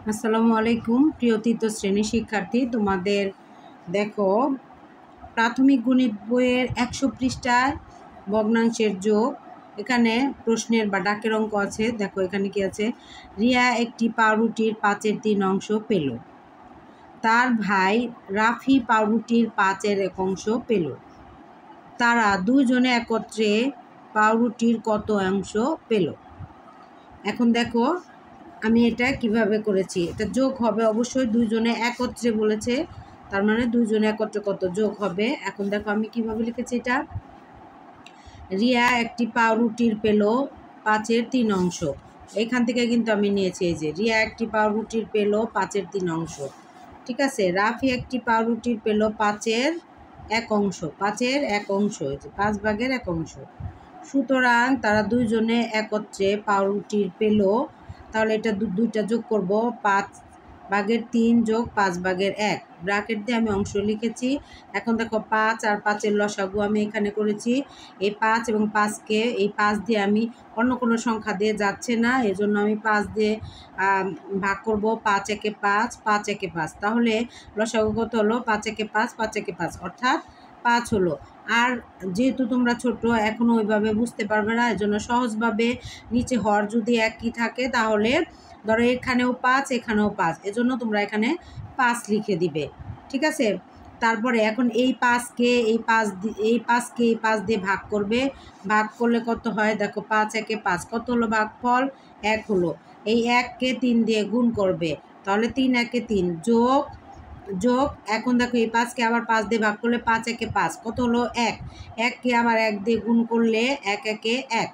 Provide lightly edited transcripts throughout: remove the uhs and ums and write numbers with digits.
আসসালামু আলাইকুম প্রিয় তৃতীয় শ্রেণীর শিক্ষার্থী। তোমাদের দেখো প্রাথমিক গণিত বইয়ের 100 পৃষ্ঠায় ভগ্নাংশের যোগ। এখানে প্রশ্নের বা ডাকের অঙ্ক আছে। দেখো এখানে কি আছে, রিয়া একটি পাউরুটির 5-এর 3 অংশ পেল। তার ভাই রাফি পাউরুটির 5-এর 1 অংশ পেল। তারা দুজনে একত্রে পাউরুটির কত অংশ পেল? এখন দেখো আমি এটা কিভাবে করেছি। এটা যোগ হবে অবশ্যই, দুইজনে একত্রে বলেছে, তার মানে দুইজনে একত্রে কত যোগ হবে। এখন দেখো আমি কিভাবে লিখেছি এটা। রিয়া একটি পাউরুটির পেল 5-এর 3 অংশ। এখান থেকে কিন্তু আমি নিয়েছি, এই যে রিয়া একটি পাউরুটির পেল 5-এর 3 অংশ, ঠিক আছে। রাফি একটি পাউরুটির পেল 5-এর 1 অংশ, 5-এর 1 অংশ, এই যে 5 ভাগের 1 অংশ। সুতরাং তারা দুইজনে একত্রে পাউরুটির পেল। তাহলে এটা দুইটা যোগ করব, 5/3 যোগ 5/1 ব্র্যাকেট দিয়ে আমি অংশ লিখেছি। এখন দেখো 5 আর 5-এর লসাগু আমি এখানে করেছি। এই 5 এবং 5কে এই 5 দিয়ে আমি অন্য কোনো সংখ্যা দিয়ে যাচ্ছে না, এজন্য আমি 5 দিয়ে ভাগ করব। 5 একে 5, 5 একে 5, তাহলে লসাগু কত হলো? 5 একে 5, 5 একে 5, অর্থাৎ 5 হলো। আর যেহেতু তোমরা ছোট এখনও ওইভাবে বুঝতে পারবে না, এজন্য সহজভাবে নিচে হর যদি একই থাকে তাহলে ধরো এখানেও 5 এখানেও 5, এজন্য তোমরা এখানে 5 লিখে দিবে, ঠিক আছে। তারপরে এখন এই 5কে এই 5 দিয়ে ভাগ করবে। ভাগ করলে কত হয় দেখো, 5 একে 5, কত হলো ভাগফল? 1 হলো। এই 1কে 3 দিয়ে গুণ করবে, তাহলে 3 একে 3 যোগ যোগ। এখন দেখো এই 5কে আবার 5 দিয়ে ভাগ করলে 5 একে 5, কত হলো? 1। 1কে আবার 1 দিয়ে গুণ করলে 1 একে 1।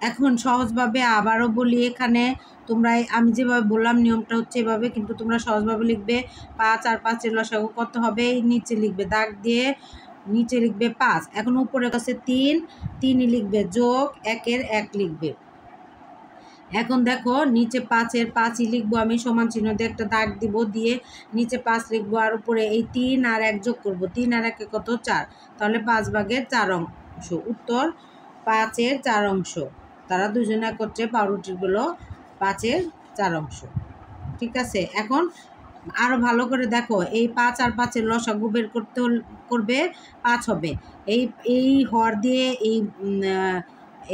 এখন সহজভাবে আবারও বলি, এখানে তোমরা আমি যেভাবে বললাম নিয়মটা হচ্ছে এভাবে, কিন্তু তোমরা সহজভাবে লিখবে। 5 আর 5-এর লসাগু কত হবে? এই নিচে লিখবে, দাগ দিয়ে নিচে লিখবে 5। এখন উপরে কাছে 3ই লিখবে, যোগ 1-এর 1 লিখবে। এখন দেখো নিচে 5-এর 5ই লিখবো আমি, সমান চিহ্ন দিয়ে একটা দাগ দিব, দিয়ে নিচে 5 লিখবো, আর উপরে এই 3 আর 1 যোগ করবো। 3 আর 1 কত? 4, তাহলে 5/4 অংশ। উত্তর 5-এর 4 অংশ। তারা দুজনে একত্রে পাউরুটিগুলো 5-এর 4 অংশ, ঠিক আছে। এখন আরও ভালো করে দেখো, এই 5 আর 5-এর লসাগু বের করবে, 5 হবে। এই হর দিয়ে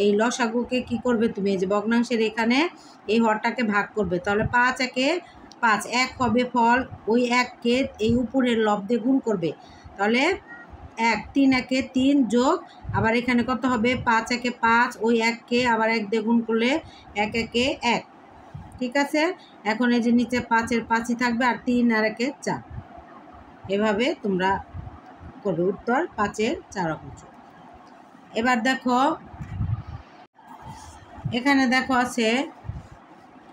এই লসাগুকে কি করবে তুমি, এই যে ভগ্নাংশের এখানে এই হরটাকে ভাগ করবে, তাহলে 5 একে 5, 1 হবে ফল। ওই 1কে এই উপরের লব দিয়ে গুণ করবে, তাহলে 1, 3 একে 3 যোগ, আবার এখানে কত হবে? 5 একে 5, ওই 1কে আবার 1 দিয়ে গুণ করলে 1 একে 1, ঠিক আছে। এখন এই যে নিচে 5-এর 5ই থাকবে, আর 3 আর 1-এ 4, এভাবে তোমরা করবে। উত্তর 5-এর 4 অংশ। এবার দেখো এখানে দেখো আছে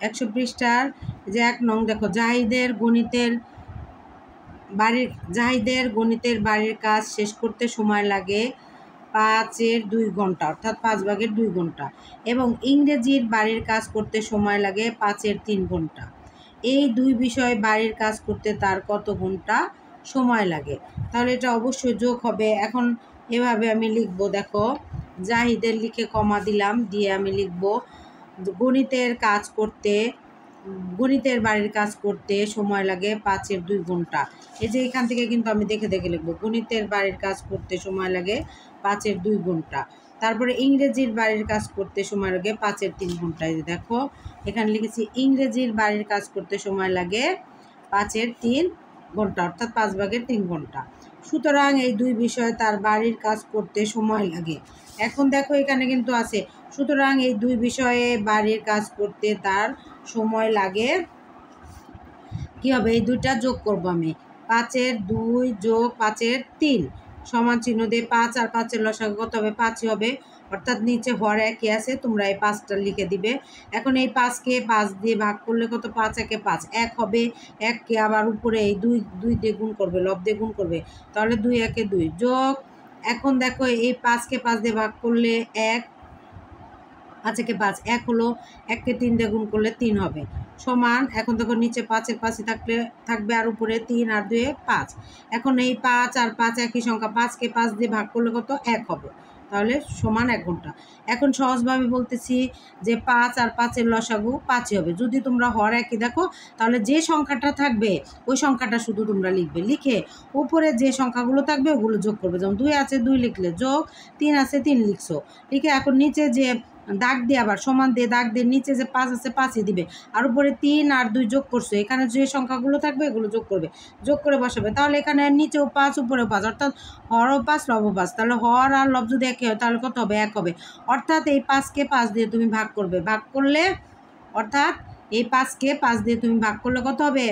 100 পৃষ্ঠার যে 1 নং, দেখো জাহিদের গণিতের বাড়ির কাজ শেষ করতে সময় লাগে 5-এর 2 ঘন্টা, অর্থাৎ 5/2 ঘন্টা, এবং ইংরেজির বাড়ির কাজ করতে সময় লাগে 5-এর 3 ঘন্টা। এই দুই বিষয় বাড়ির কাজ করতে তার কত ঘন্টা সময় লাগে? তাহলে এটা অবশ্যই যোগ হবে। এখন এভাবে আমি লিখব, দেখো জাহিদের লিখে কমা দিলাম, দিয়ে আমি লিখব গণিতের বাড়ির কাজ করতে সময় লাগে 5-এর 2 ঘন্টা। এই যে এখান থেকে কিন্তু আমি দেখে দেখে লিখবো, গণিতের বাড়ির কাজ করতে সময় লাগে 5-এর 2 ঘন্টা। তারপরে ইংরেজির বাড়ির কাজ করতে সময় লাগে 5-এর 3 ঘন্টা। এই যে দেখো এখানে লিখেছি ইংরেজির বাড়ির কাজ করতে সময় লাগে 5-এর 3 ঘন্টা, অর্থাৎ 5/3 ঘন্টা। সুতরাং এই দুই বিষয়ে তার বাড়ির কাজ করতে সময় লাগে। এখন দেখো এখানে কিন্তু আছে, সুতরাং এই দুই বিষয়ে বাড়ির কাজ করতে তার সময় লাগে, কি হবে? এই দুইটা যোগ করব আমি, 5-এর 2 যোগ 5-এর 3 সমান চিহ্ন দিয়ে 5 আর 5-এর লসাগু কত হবে? 5ই হবে, অর্থাৎ নিচে হর একই আছে, তোমরা এই 5টা লিখে দিবে। এখন এই 5কে 5 দিয়ে ভাগ করলে কত? 5 একে 5, 1 হবে। 1কে আবার উপরে এই 2 দিয়ে গুণ করবে, লব দিয়ে গুণ করবে, তাহলে 2 একে 2 যোগ। এখন দেখো এই 5কে 5 দিয়ে ভাগ করলে 1, 5 একে 5, 1 হলো। 1কে 3 দিয়ে গুণ করলে 3 হবে, সমান। এখন দেখো নিচে 5-এর 5ই থাকবে, আর উপরে 3 আর 2 5। এখন এই 5 আর 5 একই সংখ্যা, 5কে 5 দিয়ে ভাগ করলে কত? 1 হবে, তাহলে সমান 1 ঘন্টা। এখন সহজভাবে বলতেছি যে 5 আর 5-এর লসাগু 5-ই হবে। যদি তোমরা হর একই দেখো তাহলে যে সংখ্যাটা থাকবে ওই সংখ্যাটা শুধু তোমরা লিখবে, লিখে উপরে যে সংখ্যাগুলো থাকবে ওগুলো যোগ করবে। যেমন 2 আছে 2 লিখলে যোগ, 3 আছে 3 লিখছো, লিখে এখন নিচে যে দাগ দিয়ে আবার সমান দিয়ে দাগ দিয়ে নিচে যে 5 আছে 5-ই দিবে, আর উপরে 3 আর 2 যোগ করছো, এখানে যে সংখ্যাগুলো থাকবে এগুলো যোগ করবে, যোগ করে বসাবে। তাহলে এখানে নিচেও 5 উপরেও 5, অর্থাৎ হরও 5 লবও 5। তাহলে হর আর লব যদি একই হয় তাহলে কত হবে? 1 হবে। অর্থাৎ এই 5-কে 5 দিয়ে তুমি ভাগ করবে, ভাগ করলে অর্থাৎ এই 5-কে 5 দিয়ে তুমি ভাগ করলে কত হবে?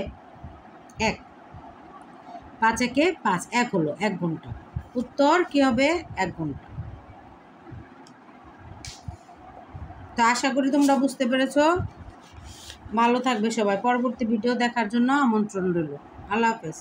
1। 5 একে 5, 1 হলো 1 ঘন্টা। উত্তর কি হবে? 1 ঘন্টা। তো আশা করি তোমরা বুঝতে পেরেছো। ভালো থাকবে সবাই। পরবর্তী ভিডিও দেখার জন্য আমন্ত্রণ রইল। আল্লাহ হাফেজ।